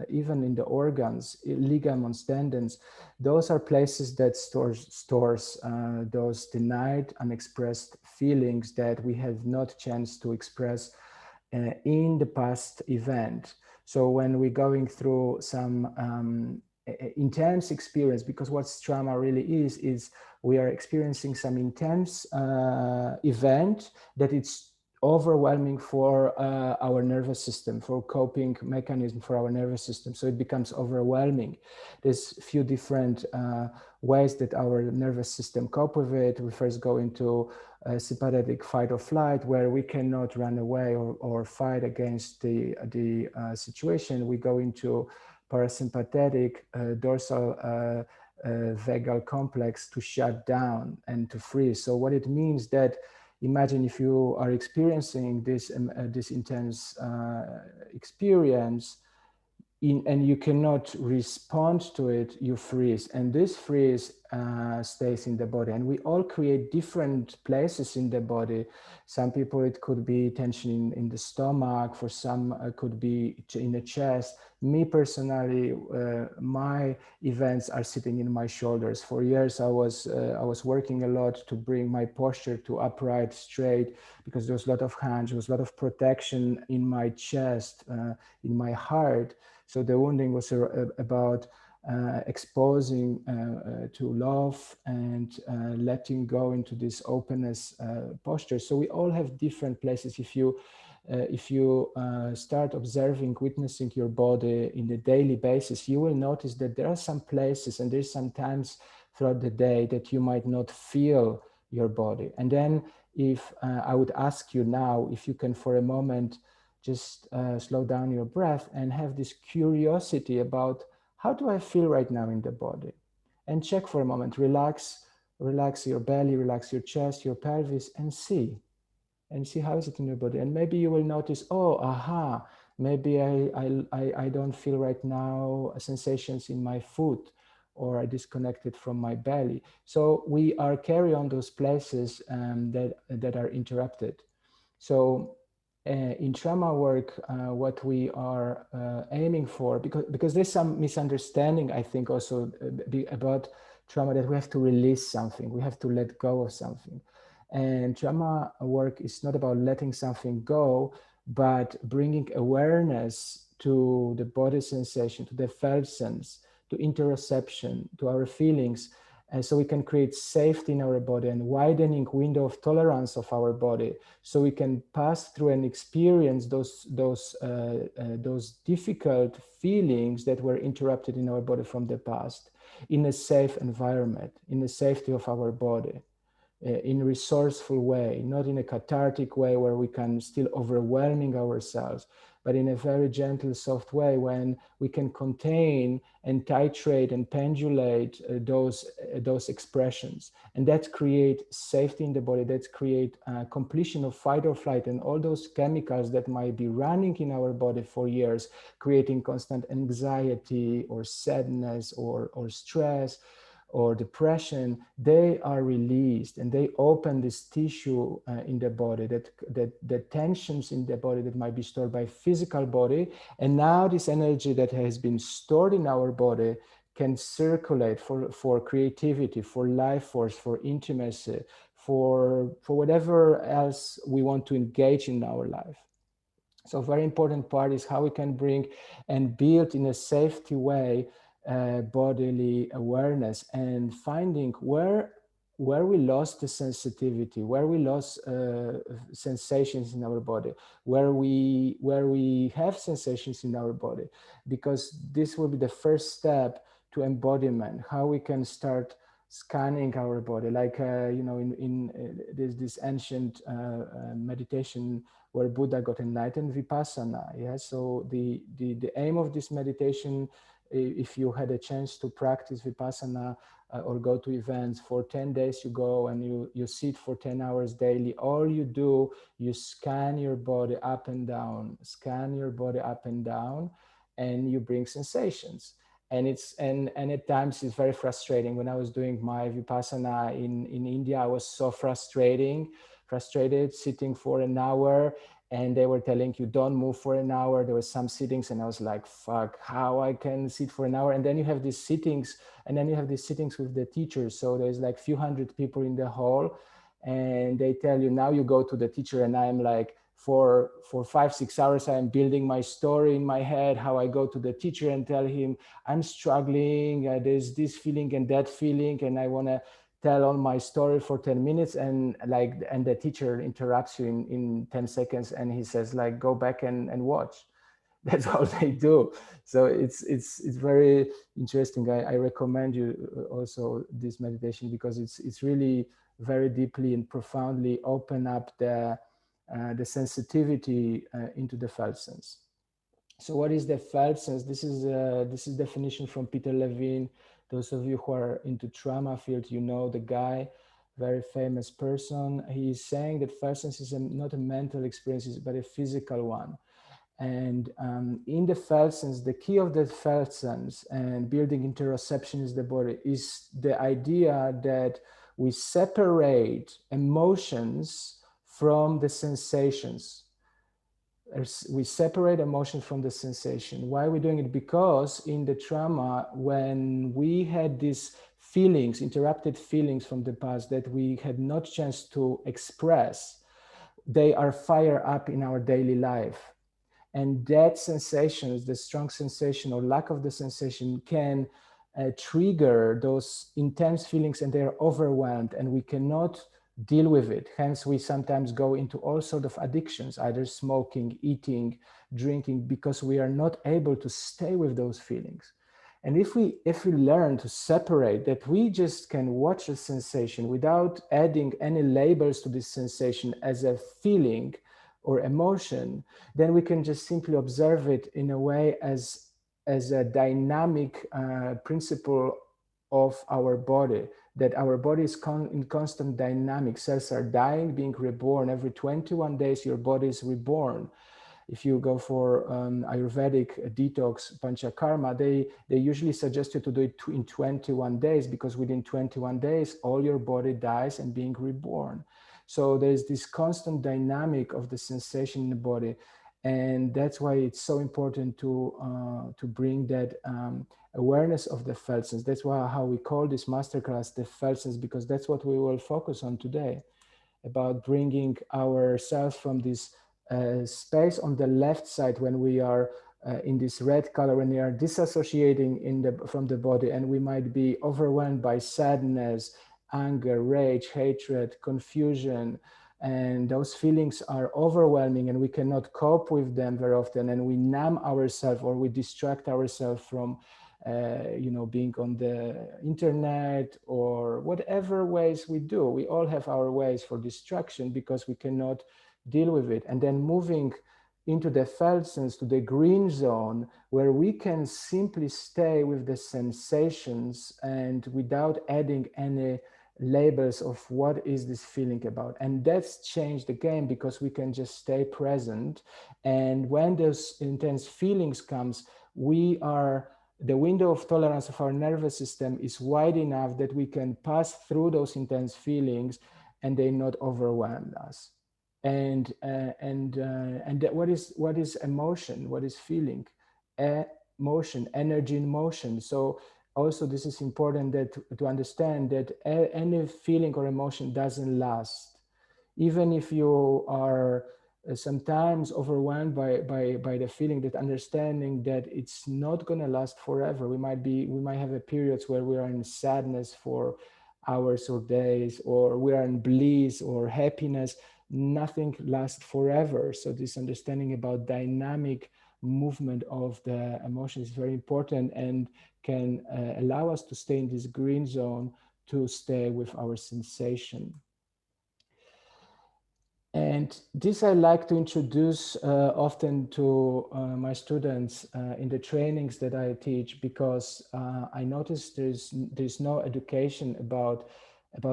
even in the organs, ligaments, tendons, those are places that stores those denied, unexpressed feelings that we have not chance to express in the past event. So when we're going through some intense experience, because what's trauma really is we are experiencing some intense event that it's overwhelming for our nervous system, for coping mechanism for our nervous system. So it becomes overwhelming. There's a few different ways that our nervous system cope with it. We first go into sympathetic fight or flight, where we cannot run away or fight against the situation. We go into parasympathetic dorsal vagal complex to shut down and to freeze. So what it means that imagine if you are experiencing this intense experience and you cannot respond to it, you freeze. And this freeze stays in the body. And we all create different places in the body. Some people, it could be tension in the stomach. For some, it could be in the chest. Me personally, my events are sitting in my shoulders. For years, I was working a lot to bring my posture to upright, straight, because there was a lot of hands, there was a lot of protection in my chest, in my heart. So the wounding was about exposing to love and letting go into this openness posture. So we all have different places. If you start observing, witnessing your body in a daily basis, you will notice that there are some places and there's some times throughout the day that you might not feel your body. And then if I would ask you now, if you can for a moment just slow down your breath and have this curiosity about how do I feel right now in the body? And check for a moment, relax your belly, relax your chest, your pelvis, and see how is it in your body. And maybe you will notice, oh, aha, maybe I don't feel right now sensations in my foot, or I disconnected from my belly. So we are carry on those places that are interrupted. So in trauma work, what we are aiming for, because there's some misunderstanding, I think, also about trauma, that we have to release something, we have to let go of something. And trauma work is not about letting something go, but bringing awareness to the body sensation, to the felt sense, to interoception, to our feelings, and so we can create safety in our body and widening window of tolerance of our body, so we can pass through and experience those difficult feelings that were interrupted in our body from the past in a safe environment, in the safety of our body, in a resourceful way, not in a cathartic way where we can still overwhelming ourselves, but in a very gentle, soft way when we can contain and titrate and pendulate those expressions. And that create safety in the body, that create completion of fight or flight and all those chemicals that might be running in our body for years, creating constant anxiety or sadness or stress or depression. They are released and they open this tissue in the body, that tensions in the body that might be stored by physical body. And now this energy that has been stored in our body can circulate for creativity, for life force, for intimacy, for whatever else we want to engage in our life. So a very important part is how we can bring and build in a safety way bodily awareness, and finding where we lost the sensitivity, where we lost sensations in our body, where we have sensations in our body, because this will be the first step to embodiment, how we can start scanning our body, like there's this ancient meditation where Buddha got enlightened, Vipassana. Yeah, so the aim of this meditation, if you had a chance to practice Vipassana or go to events for 10 days, you go and you sit for 10 hours daily. All you do, you scan your body up and down, and you bring sensations. And at times it's very frustrating. When I was doing my Vipassana in India, I was so frustrated sitting for an hour and they were telling you don't move for an hour. There were some sittings and I was like, fuck, how I can sit for an hour? And then you have these sittings, and then you have these sittings with the teachers. So there's like few hundred people in the hall, and they tell you now you go to the teacher, and I'm like, for 5-6 hours I'm building my story in my head, how I go to the teacher and tell him I'm struggling, there's this feeling and that feeling, and I want to tell all my story for 10 minutes, and the teacher interrupts you in 10 seconds, and he says like, go back and watch. That's all they do. So it's very interesting. I recommend you also this meditation, because it's really very deeply and profoundly open up the sensitivity into the felt sense. So what is the felt sense? This is definition from Peter Levine. Those of you who are into trauma field, you know the guy, very famous person. He's saying that felt sense is not a mental experience, but a physical one. And in the felt sense, the key of the felt sense and building interoception is the body, is the idea that we separate emotions from the sensations. We separate emotion from the sensation. Why are we doing it? Because in the trauma, when we had these feelings, interrupted feelings from the past that we had not chance to express, they are fire up in our daily life. And that sensations, the strong sensation or lack of the sensation, can trigger those intense feelings, and they're overwhelmed, and we cannot deal with it. Hence, we sometimes go into all sorts of addictions, either smoking, eating, drinking, because we are not able to stay with those feelings. And if we learn to separate that, we just can watch a sensation without adding any labels to this sensation as a feeling or emotion, then we can just simply observe it in a way as a dynamic principle of our body, that our body is in constant dynamic. Cells are dying, being reborn. Every 21 days, your body is reborn. If you go for Ayurvedic detox, panchakarma, they usually suggest you to do it in 21 days, because within 21 days, all your body dies and being reborn. So there's this constant dynamic of the sensation in the body. And that's why it's so important to bring that awareness of the felt sense. That's why how we call this masterclass the felt sense, because that's what we will focus on today, about bringing ourselves from this space on the left side when we are in this red color, when we are disassociating from the body, and we might be overwhelmed by sadness, anger, rage, hatred, confusion, and those feelings are overwhelming and we cannot cope with them very often, and we numb ourselves or we distract ourselves from being on the internet or whatever ways we do. We all have our ways for distraction because we cannot deal with it. And then moving into the felt sense, to the green zone, where we can simply stay with the sensations and without adding any labels of what is this feeling about. And that's changed the game, because we can just stay present. And when those intense feelings comes, the window of tolerance of our nervous system is wide enough that we can pass through those intense feelings and they not overwhelm us. And what is emotion? What is feeling? Motion, energy in motion. So also this is important, that to understand that any feeling or emotion doesn't last. Even if you are sometimes overwhelmed by the feeling, that understanding that it's not going to last forever. We might have a periods where we are in sadness for hours or days, or we are in bliss or happiness. Nothing lasts forever. So this understanding about dynamic movement of the emotion is very important, and can allow us to stay in this green zone, to stay with our sensation. And this I like to introduce often to my students in the trainings that I teach, because I notice there's no education about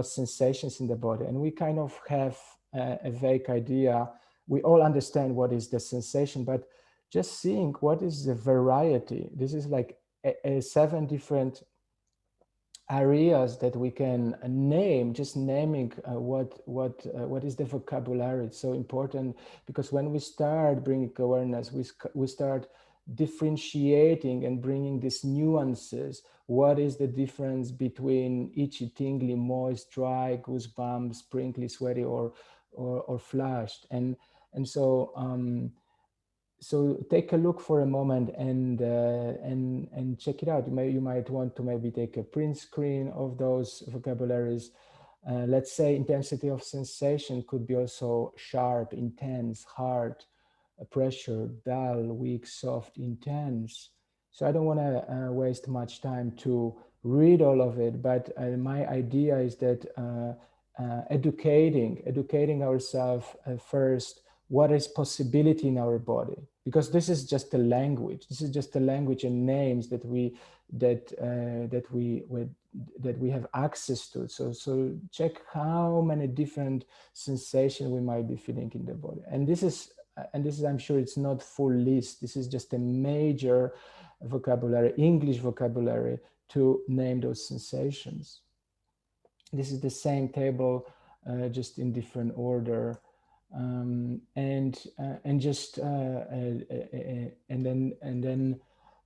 sensations in the body, and we kind of have a vague idea. We all understand what is the sensation, but just seeing what is the variety. This is like 7 different areas that we can name. Just naming what is the vocabulary. It's so important, because when we start bringing awareness, we start differentiating and bringing these nuances. What is the difference between itchy, tingly, moist, dry, goosebumps, sprinkly, sweaty, or flushed? And so so take a look for a moment and check it out. You might want to maybe take a print screen of those vocabularies. Let's say intensity of sensation could be also sharp, intense, hard, pressure, dull, weak, soft, intense. So I don't want to waste much time to read all of it, but my idea is that educating ourselves first, what is possibility in our body, because this is just a language. This is just a language and names that we have access to. So check how many different sensations we might be feeling in the body. And this is, I'm sure it's not full list. This is just a major vocabulary, English vocabulary, to name those sensations. This is the same table, just in different order. And then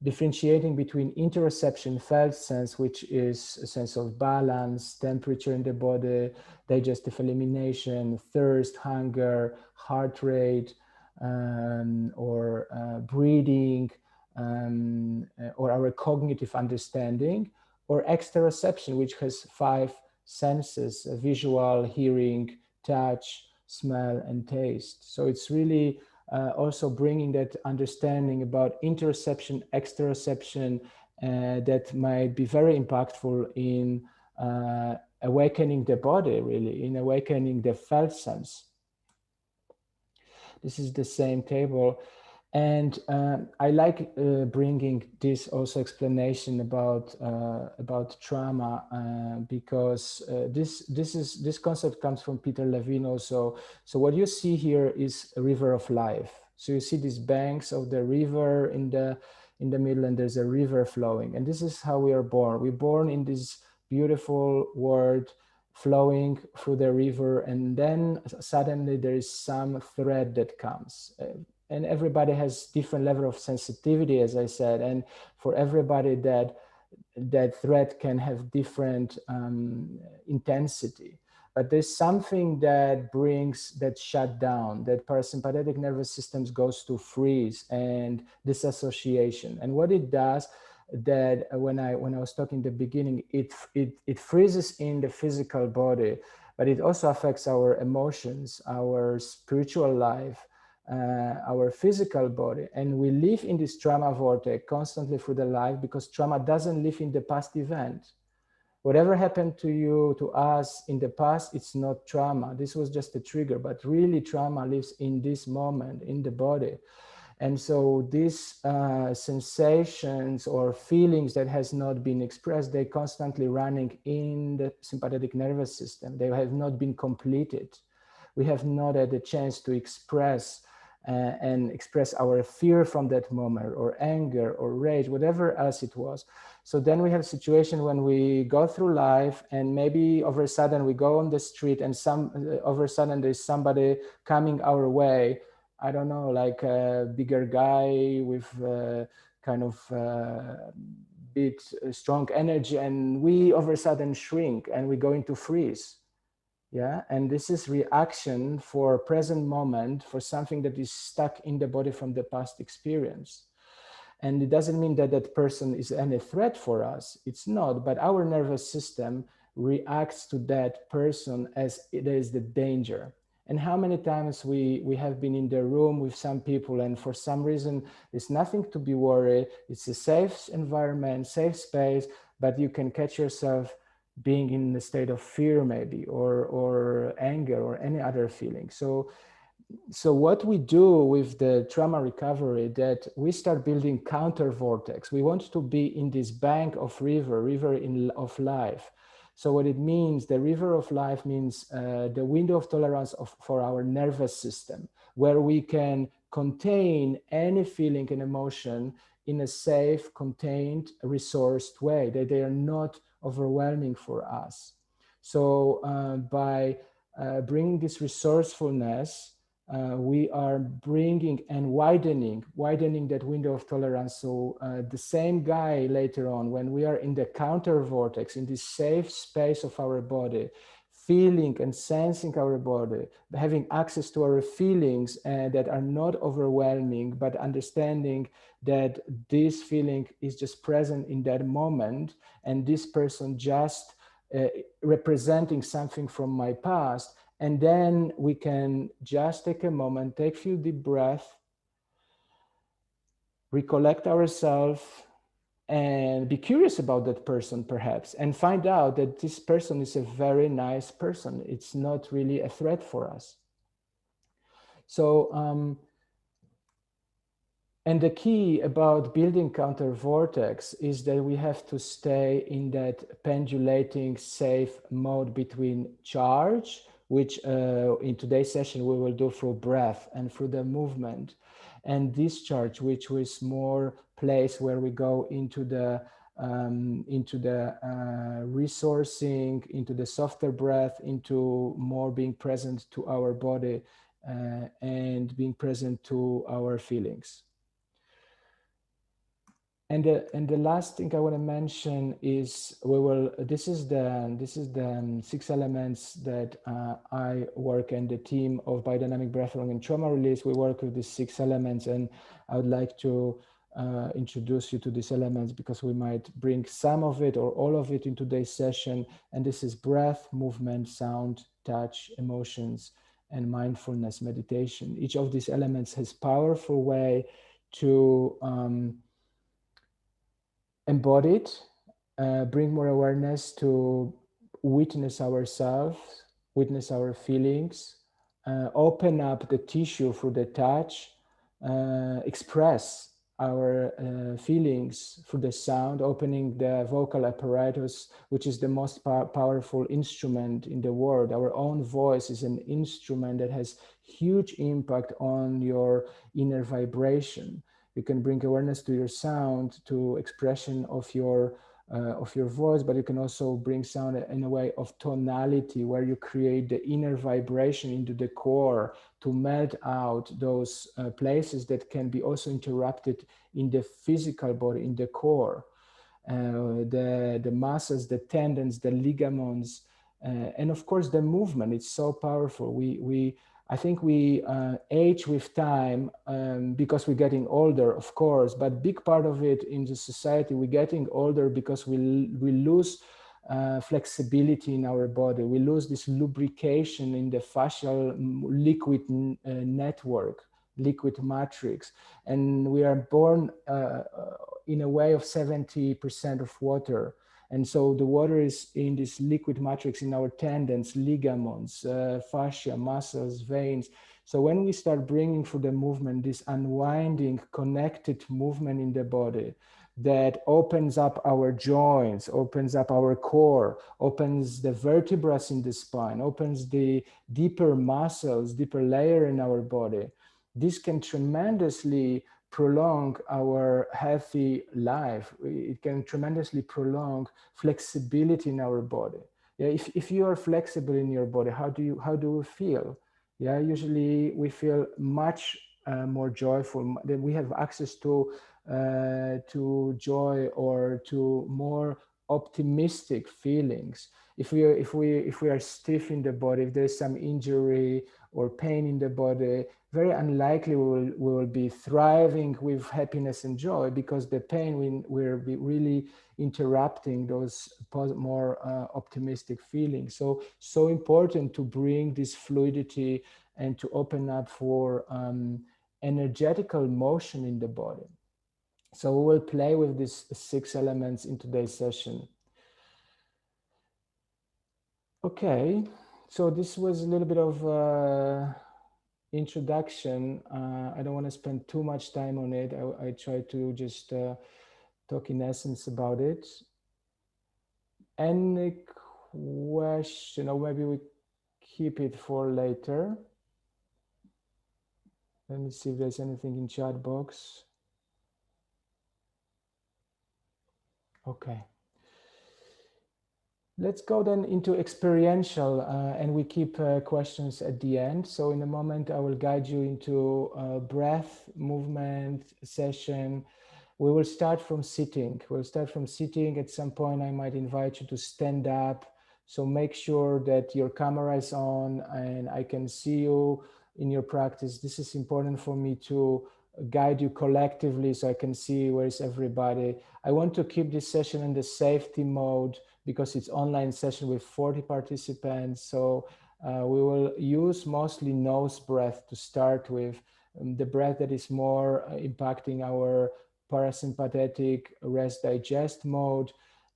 differentiating between interoception, felt sense, which is a sense of balance, temperature in the body, digestive elimination, thirst, hunger, heart rate, or breathing, or our cognitive understanding, or exteroception, which has 5 senses: visual, hearing, touch, smell, and taste. So it's really also bringing that understanding about interoception, exteroception, that might be very impactful in awakening the body, really, in awakening the felt sense. This is the same table. And I like bringing this also explanation about trauma, because this concept comes from Peter Levine also. So what you see here is a river of life. So you see these banks of the river in the middle, and there's a river flowing. And this is how we are born. We're born in this beautiful world, flowing through the river, and then suddenly there is some thread that comes. And everybody has different level of sensitivity, as I said, and for everybody that thread can have different intensity. But there's something that brings that shutdown, that parasympathetic nervous system goes to freeze and disassociation. And what it does, that when I was talking in the beginning, it freezes in the physical body, but it also affects our emotions, our spiritual life, our physical body. And we live in this trauma vortex constantly through the life, because trauma doesn't live in the past event. Whatever happened to you, to us in the past, it's not trauma. This was just a trigger, but really trauma lives in this moment in the body. And so these sensations or feelings that has not been expressed, they constantly running in the sympathetic nervous system. They have not been completed. We have not had a chance to express and express our fear from that moment, or anger, or rage, whatever else it was. So then we have a situation when we go through life, and maybe over a sudden we go on the street, and over a sudden there's somebody coming our way. I don't know, like a bigger guy with kind of big, strong energy, and we over a sudden shrink and we go into freeze. Yeah, and this is reaction for present moment, for something that is stuck in the body from the past experience. And it doesn't mean that that person is any threat for us. It's not, but our nervous system reacts to that person as it is the danger. And how many times we have been in the room with some people, and for some reason, there's nothing to be worried. It's a safe environment, safe space, but you can catch yourself being in a state of fear maybe, or anger, or any other feeling. So what we do with the trauma recovery, that we start building counter vortex. We want to be in this bank of river of life. So what it means, the river of life means the window of tolerance for our nervous system, where we can contain any feeling and emotion in a safe, contained, resourced way, that they are not overwhelming for us. So by bringing this resourcefulness, we are bringing and widening that window of tolerance. So the same guy later on, when we are in the counter vortex, in this safe space of our body, feeling and sensing our body, having access to our feelings that are not overwhelming, but understanding that this feeling is just present in that moment, and this person just representing something from my past. And then we can just take a moment, take a few deep breaths, recollect ourselves, and be curious about that person perhaps, and find out that this person is a very nice person. It's not really a threat for us. So, and the key about building counter vortex is that we have to stay in that pendulating safe mode between charge, which in today's session we will do through breath and through the movement, and discharge, which was more place where we go into the resourcing, into the softer breath, into more being present to our body and being present to our feelings. And the last thing I want to mention is this is the 6 elements that I work, and the team of Biodynamic Breathwork and Trauma Release. We work with these 6 elements, and I would like to introduce you to these elements because we might bring some of it or all of it in today's session. And this is breath, movement, sound, touch, emotions, and mindfulness meditation. Each of these elements has powerful way to embody it, bring more awareness to witness ourselves, witness our feelings, open up the tissue through the touch, express our feelings through the sound, opening the vocal apparatus, which is the most powerful instrument in the world. Our own voice is an instrument that has huge impact on your inner vibration. You can bring awareness to your sound, to expression of your voice, but you can also bring sound in a way of tonality, where you create the inner vibration into the core to melt out those places that can be also interrupted in the physical body, in the core. The muscles, the tendons, the ligaments, and of course the movement. It's so powerful. I think we age with time because we're getting older, of course, but big part of it in the society, we're getting older because we lose flexibility in our body. We lose this lubrication in the fascial liquid network, liquid matrix. And we are born in a way of 70% of water. And so the water is in this liquid matrix in our tendons, ligaments, fascia, muscles, veins. So when we start bringing through the movement, this unwinding, connected movement in the body that opens up our joints, opens up our core, opens the vertebrae in the spine, opens the deeper muscles, deeper layer in our body, this can tremendously prolong our healthy life. It can tremendously prolong flexibility in our body. Yeah, if you are flexible in your body, how do you feel? Yeah, usually we feel much more joyful. That we have access to joy or to more optimistic feelings. If we are stiff in the body, if there's some injury or pain in the body, very unlikely we will be thriving with happiness and joy, because the pain will be really interrupting those more optimistic feelings. So important to bring this fluidity and to open up for energetical motion in the body. So we will play with these 6 elements in today's session. Okay, so this was a little bit of introduction. I don't want to spend too much time on it. I try to just talk in essence about it. Any question, or maybe we keep it for later. Let me see if there's anything in chat box. Okay. Let's go then into experiential, and we keep questions at the end. So in a moment, I will guide you into breath, movement, session. We will start from sitting. We'll start from sitting. At some point, I might invite you to stand up. So make sure that your camera is on and I can see you in your practice. This is important for me to guide you collectively so I can see where is everybody. I want to keep this session in the safety mode because it's online session with 40 participants. So we will use mostly nose breath to start with, the breath that is more impacting our parasympathetic rest digest mode.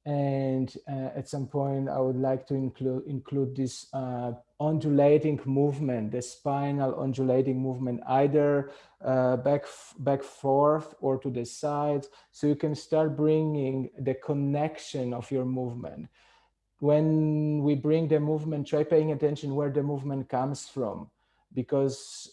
And at some point, I would like to include this undulating movement, the spinal undulating movement, either back forth or to the sides, so you can start bringing the connection of your movement. When we bring the movement, try paying attention where the movement comes from, because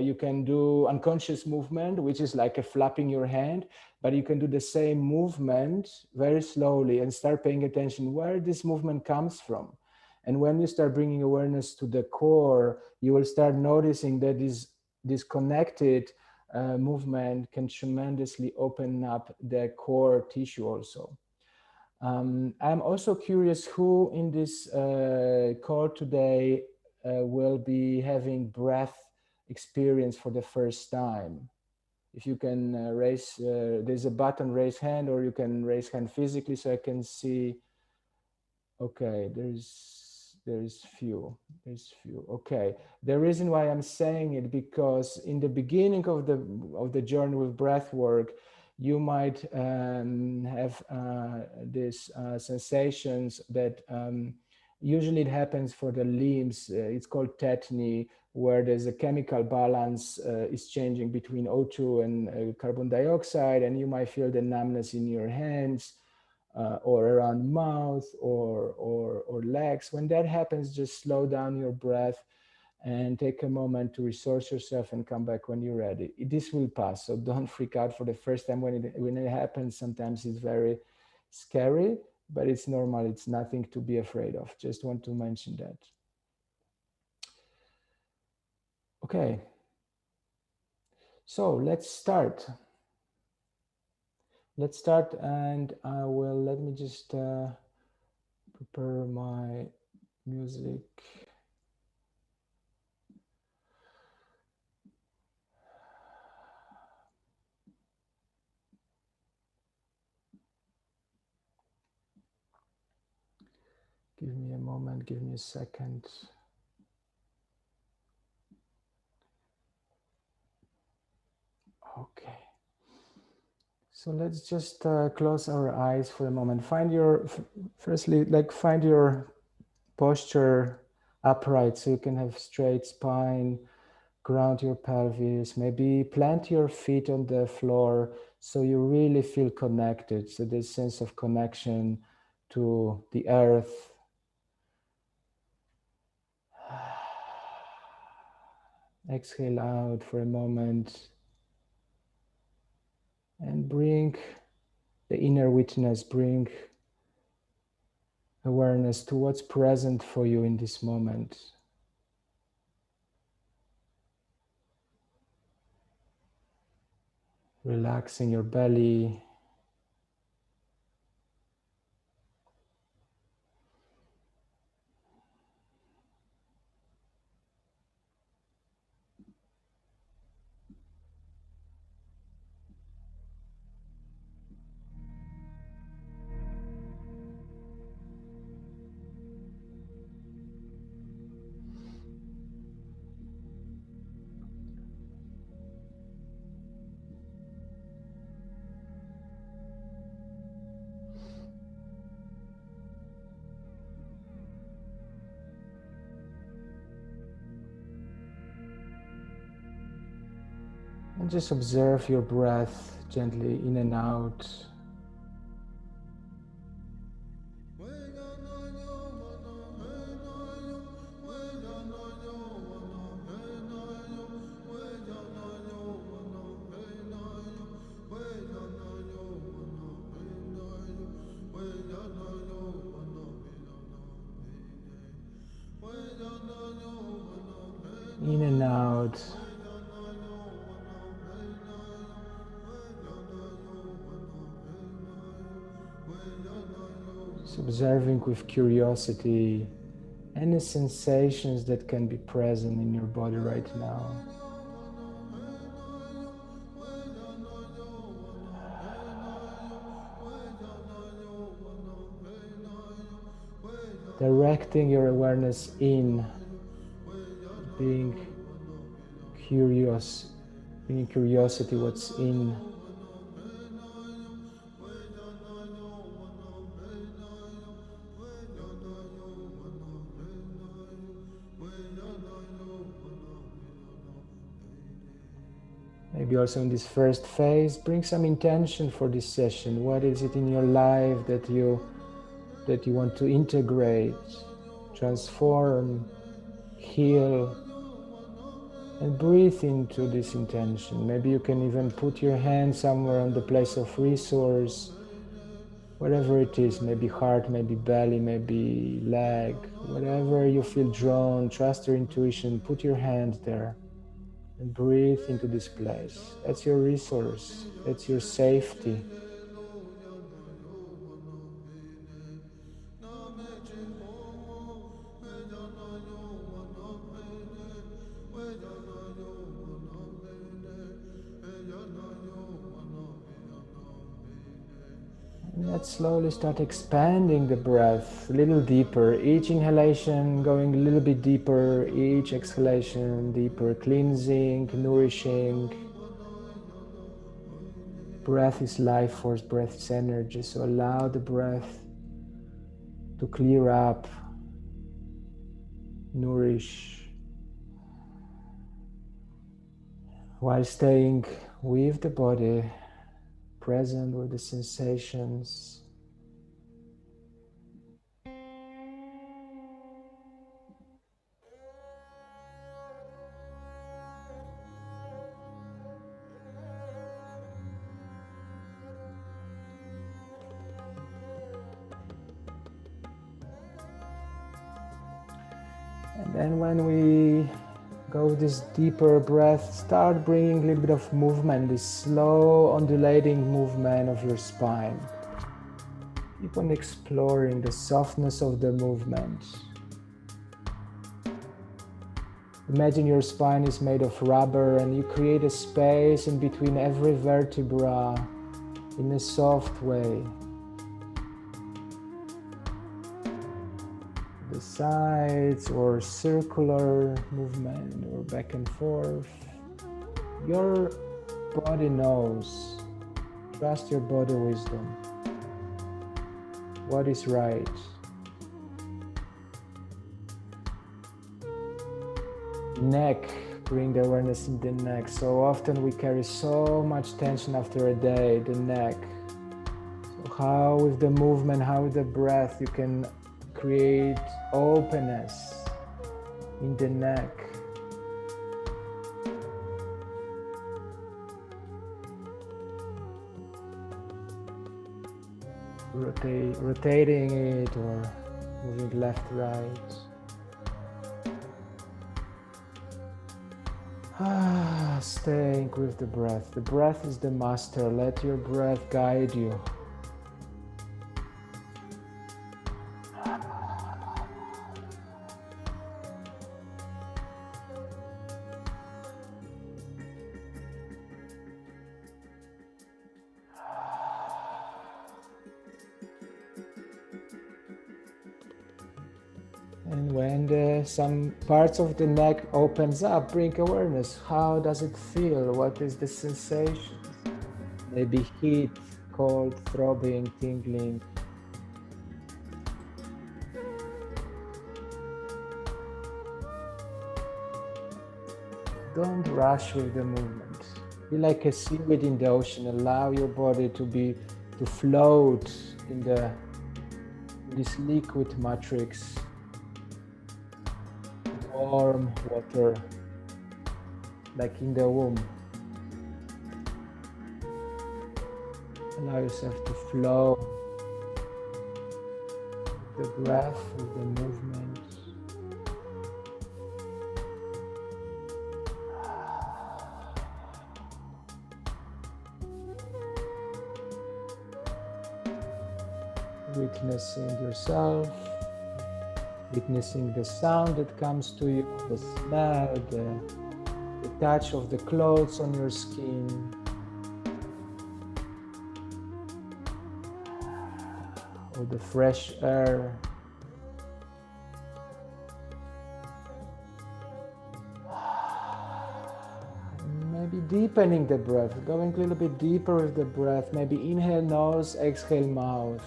you can do unconscious movement, which is like a flapping your hand, but you can do the same movement very slowly and start paying attention where this movement comes from. And when you start bringing awareness to the core, you will start noticing that this connected movement can tremendously open up the core tissue also. I'm also curious who in this call today will be having breath experience for the first time. If you can raise, there's a button, raise hand, or you can raise hand physically so I can see. Okay, there's few. Okay, the reason why I'm saying it, because in the beginning of the journey with breath work, you might have these sensations that usually it happens for the limbs. It's called tetany, where there's a chemical balance is changing between O2 and carbon dioxide, and you might feel the numbness in your hands. Or around mouth or legs. When that happens, just slow down your breath and take a moment to resource yourself and come back when you're ready. This will pass, so don't freak out for the first time when it happens. Sometimes it's very scary, but it's normal. It's nothing to be afraid of. Just want to mention that. Okay, so let's start. And I will, let me just prepare my music. Give me a moment, give me a second. Okay. So let's just close our eyes for a moment. Find your, firstly, like find your posture upright so you can have straight spine, ground your pelvis, maybe plant your feet on the floor so you really feel connected. So this sense of connection to the earth. Exhale out for a moment and bring the inner witness, bring awareness to what's present for you in this moment. Relaxing your belly. And just observe your breath gently in and out. out. Just observing with curiosity any sensations that can be present in your body right now. Directing your awareness in, being curious, bringing curiosity what's in. Maybe also in this first phase, bring some intention for this session. What is it in your life that you want to integrate, transform, heal, and breathe into this intention. Maybe you can even put your hand somewhere on the place of resource, whatever it is, maybe heart, maybe belly, maybe leg, whatever you feel drawn, trust your intuition, put your hand there and breathe into this place. That's your resource, that's your safety. And let's slowly start expanding the breath a little deeper. Each inhalation going a little bit deeper, each exhalation deeper, cleansing, nourishing. Breath is life force, breath is energy, so allow the breath to clear up, nourish, while staying with the body, present with the sensations. And then when we go with this deeper breath, start bringing a little bit of movement, this slow undulating movement of your spine. Keep on exploring the softness of the movement. Imagine your spine is made of rubber and you create a space in between every vertebra in a soft way. The sides or circular movement or back and forth. Your body knows. Trust your body wisdom. What is right? Neck, bring the awareness in the neck. So often we carry so much tension after a day, the neck. So how with the movement, how with the breath, you can create openness in the neck. Rotating it or moving left, right. Staying with the breath. The breath is the master. Let your breath guide you. And when some parts of the neck opens up, bring awareness. How does it feel? What is the sensation? Maybe heat, cold, throbbing, tingling. Don't rush with the movement. Be like a seaweed in the ocean. Allow your body to float in this liquid matrix. Warm water, like in the womb. Allow yourself to flow with the breath, with the movement. witnessing yourself, witnessing the sound that comes to you, the smell, the touch of the clothes on your skin, or the fresh air. Maybe deepening the breath, going a little bit deeper with the breath. Maybe inhale nose, exhale mouth.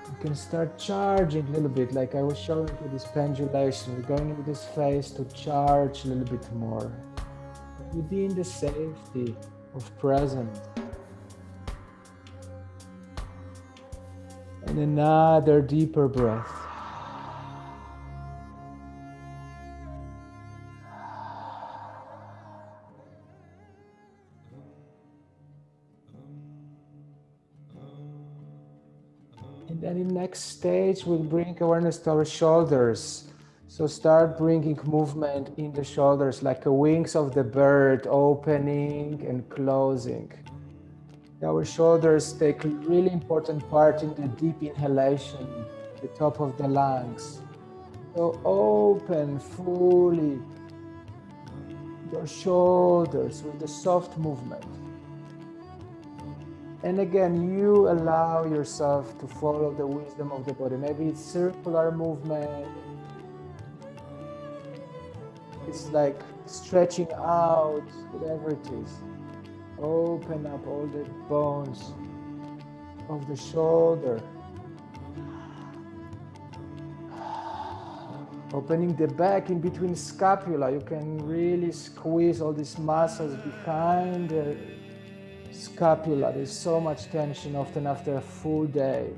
You can start charging a little bit, like I was showing you this pendulation. We're going into this phase to charge a little bit more, within the safety of present. And another deeper breath. And then in the next stage, we'll bring awareness to our shoulders. So start bringing movement in the shoulders, like the wings of the bird, opening and closing. Our shoulders take a really important part in the deep inhalation, the top of the lungs. So open fully your shoulders with the soft movement. And again, you allow yourself to follow the wisdom of the body. Maybe it's circular movement. It's like stretching out, whatever it is. Open up all the bones of the shoulder. Opening the back in between scapula. You can really squeeze all these muscles behind the scapula. There's so much tension often after a full day.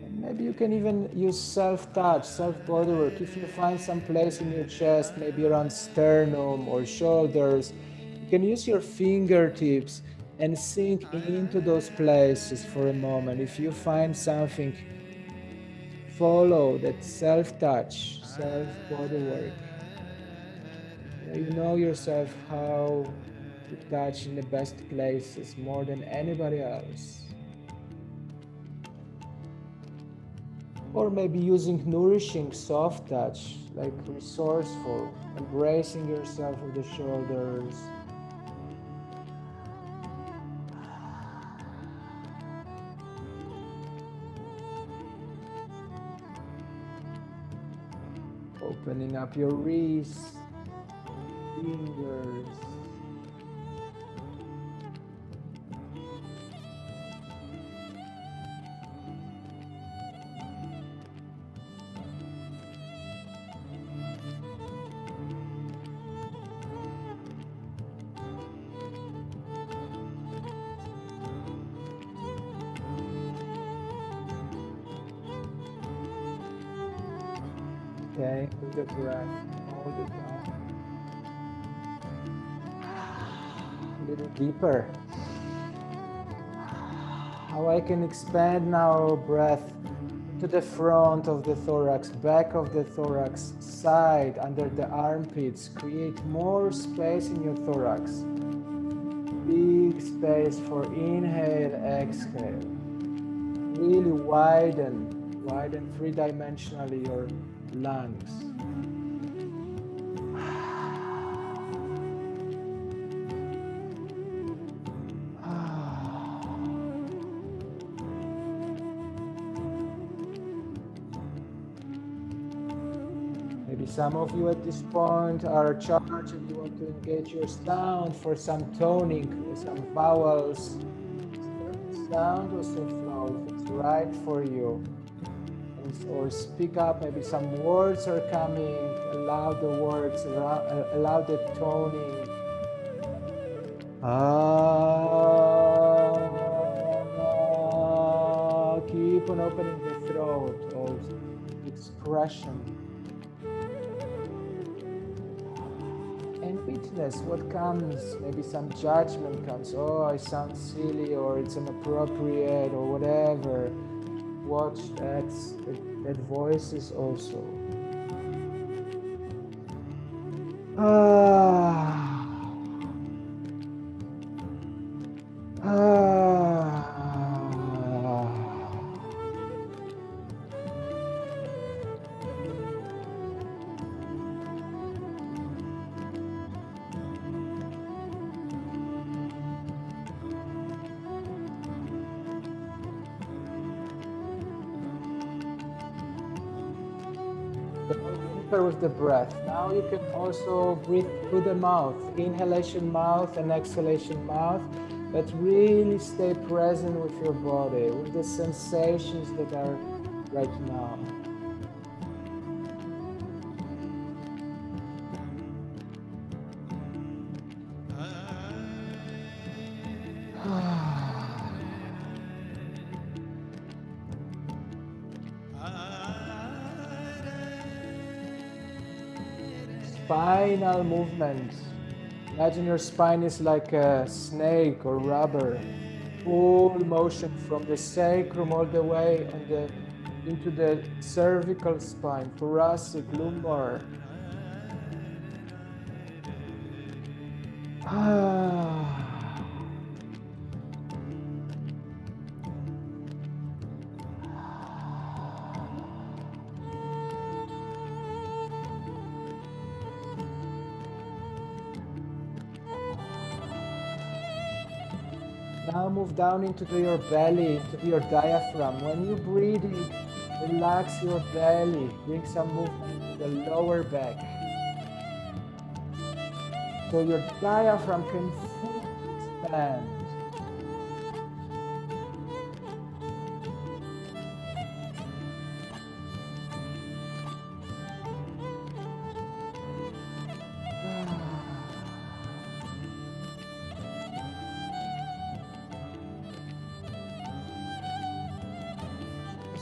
And maybe you can even use self-touch, self-body work. If you find some place in your chest, maybe around sternum or shoulders, you can use your fingertips and sink into those places for a moment. If you find something, follow that self-touch, self-body work. You know yourself how to touch in the best places more than anybody else. Or maybe using nourishing soft touch, like resourceful, embracing yourself with the shoulders. Opening up your wrists, fingers. Okay, with the breath all the time. A little deeper. How I can expand now breath to the front of the thorax, back of the thorax, side, under the armpits. Create more space in your thorax. Big space for inhale, exhale. Really widen three-dimensionally your lungs. Maybe some of you at this point are charged and you want to engage your sound for some toning with some vowels. Sound or so flow if it's right for you. Or speak up, maybe some words are coming, allow the words, allow the toning. Keep on opening the throat, or expression. And witness what comes. Maybe some judgment comes. Oh, I sound silly, or it's inappropriate, or whatever. Watch that voices also. With the breath. Now you can also breathe through the mouth, inhalation mouth and exhalation mouth, but really stay present with your body, with the sensations that are right now. Spinal movement. Imagine your spine is like a snake or rubber. Full motion from the sacrum all the way into the cervical spine, thoracic, lumbar. Now move down into your belly, into your diaphragm. When you breathe in, relax your belly. Bring some movement to the lower back. So your diaphragm can fully expand.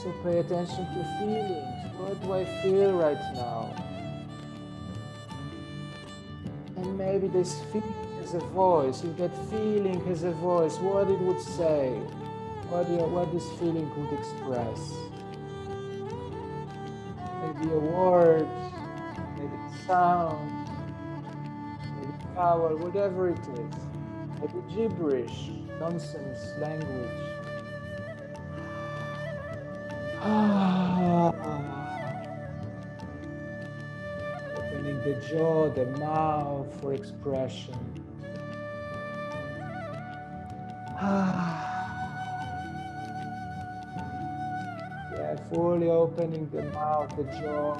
So pay attention to feelings. What do I feel right now? And maybe this feeling has a voice. If that feeling has a voice, what it would say, what this feeling would express. Maybe a word, maybe a sound, maybe a vowel, whatever it is. Maybe gibberish, nonsense language. Opening the jaw, the mouth for expression. Yeah, fully opening the mouth, the jaw.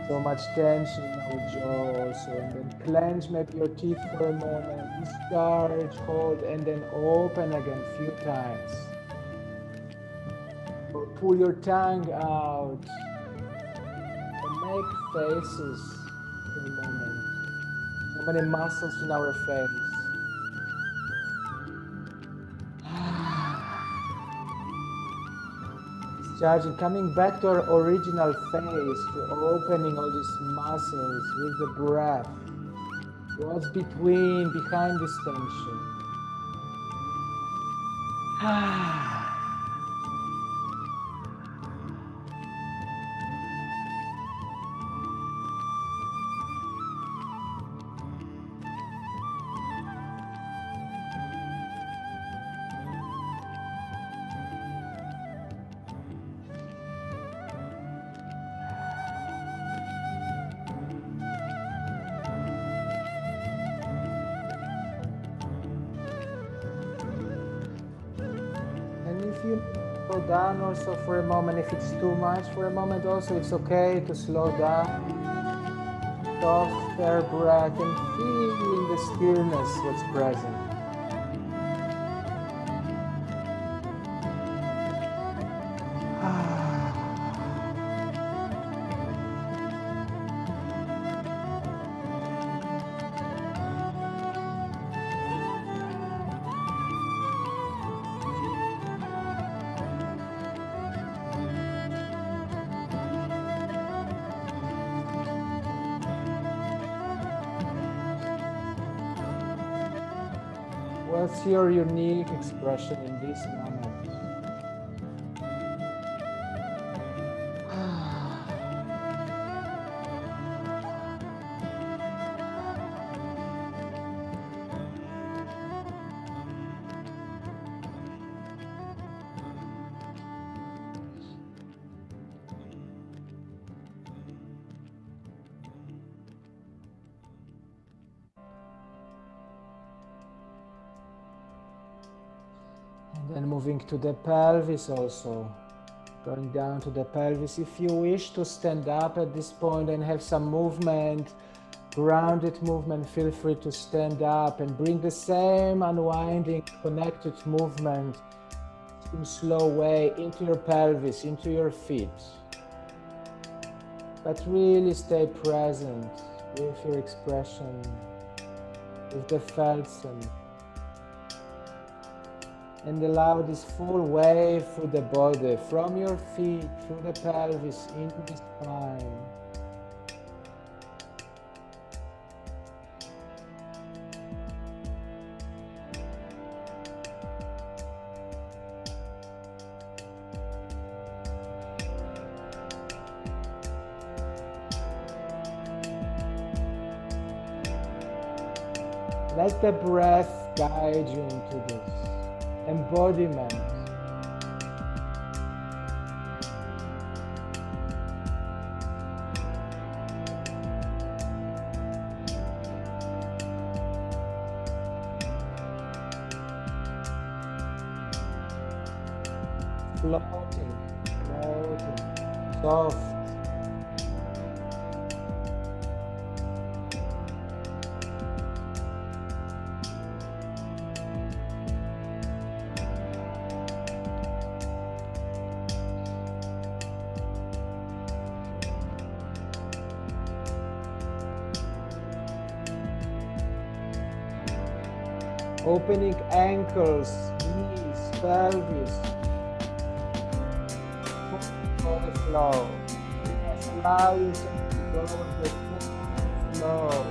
So much tension in our jaw also. And then clench maybe your teeth for a moment. Discharge, hold, and then open again a few times. Or pull your tongue out. And make faces for a moment. So many muscles in our face. Discharging, coming back to our original face, to opening all these muscles with the breath. What's behind this tension? If you slow down also for a moment, if it's too much for a moment also, it's okay to slow down. Softer breath and feeling the stillness what's present. What's your unique expression in this moment? Then moving to the pelvis also, going down to the pelvis. If you wish to stand up at this point and have some movement, grounded movement, feel free to stand up and bring the same unwinding, connected movement in slow way into your pelvis, into your feet. But really stay present with your expression, with the Felsen. And allow this full wave through the body, from your feet, through the pelvis, into the spine. Let the breath guide you into this embodiment. Floating, soft. Opening ankles, knees, pelvis. For the flow. Just allow yourself to go with the flow.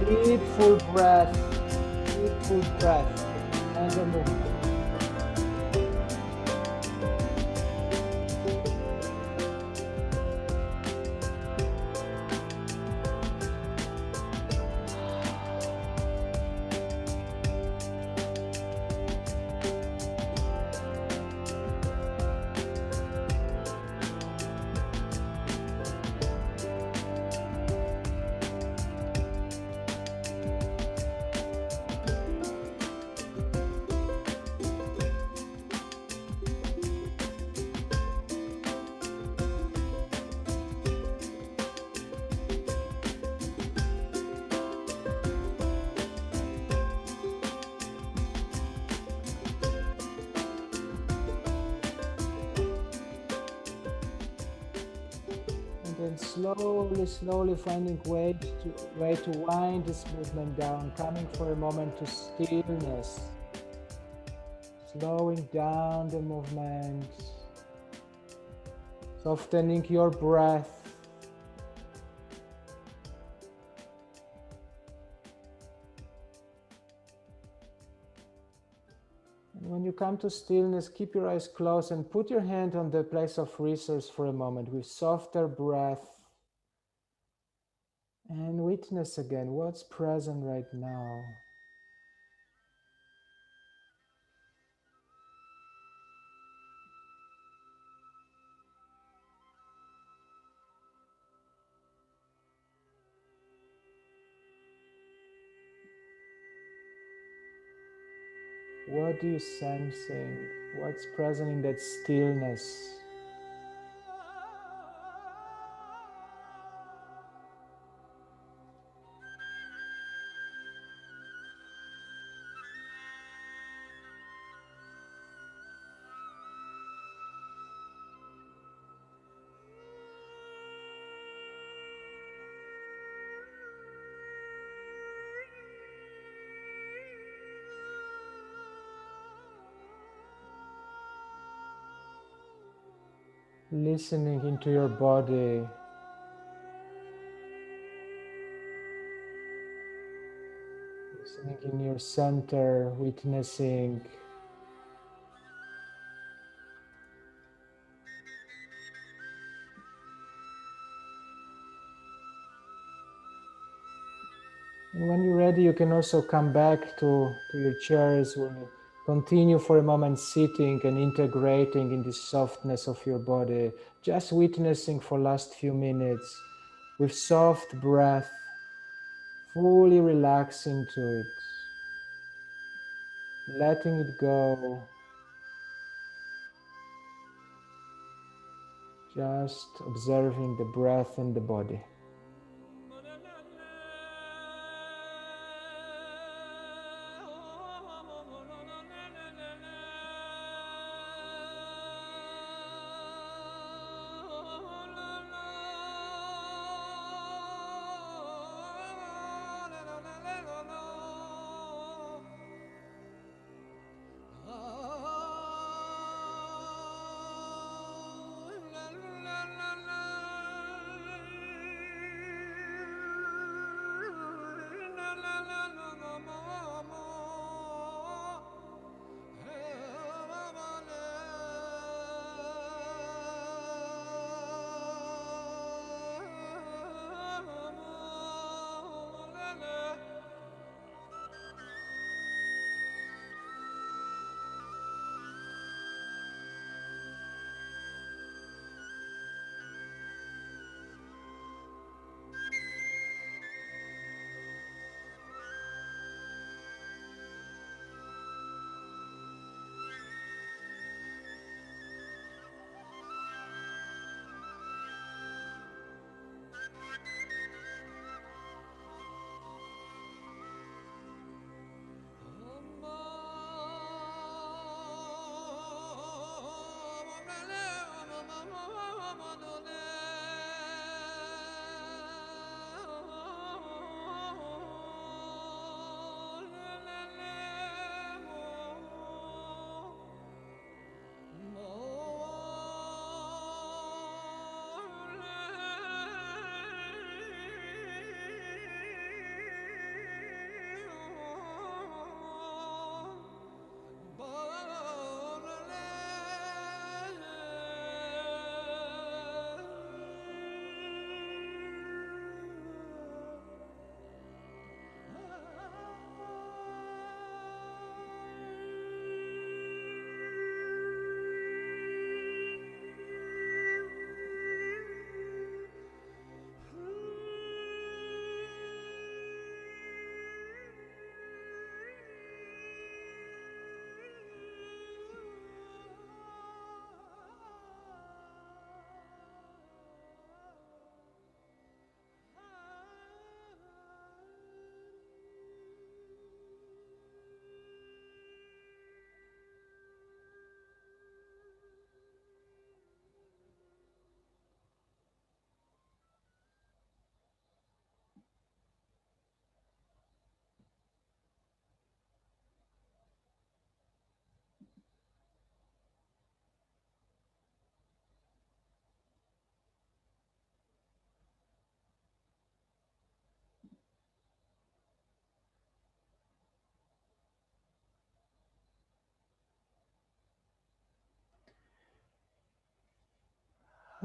Deep full breath, and the movement. and slowly finding way to wind this movement down, coming for a moment to stillness, slowing down the movement, softening your breath. And when you come to stillness, keep your eyes closed and put your hand on the place of resource for a moment with softer breath. And witness again what's present right now. What do you sensing? What's present in that stillness? Listening into your body. Listening in your center, witnessing. And when you're ready, you can also come back to your chairs. We'll continue for a moment sitting and integrating in the softness of your body. Just witnessing for last few minutes with soft breath, fully relaxing to it. Letting it go. Just observing the breath and the body.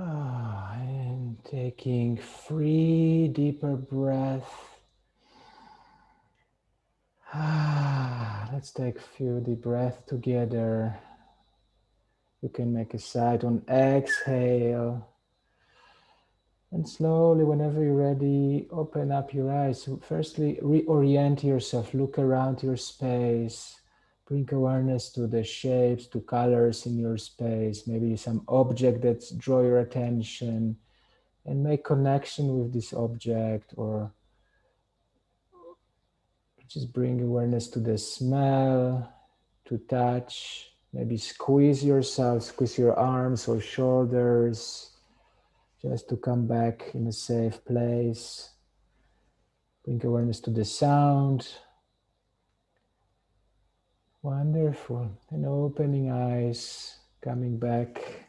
And taking 3 deeper breaths. Let's take a few deep breaths together. You can make a side on exhale. And slowly, whenever you're ready, open up your eyes. So firstly, reorient yourself, look around your space. Bring awareness to the shapes, to colors in your space, maybe some object that draw your attention, and make connection with this object, or just bring awareness to the smell, to touch, maybe squeeze yourself, squeeze your arms or shoulders, just to come back in a safe place. Bring awareness to the sound. Wonderful. And opening eyes, coming back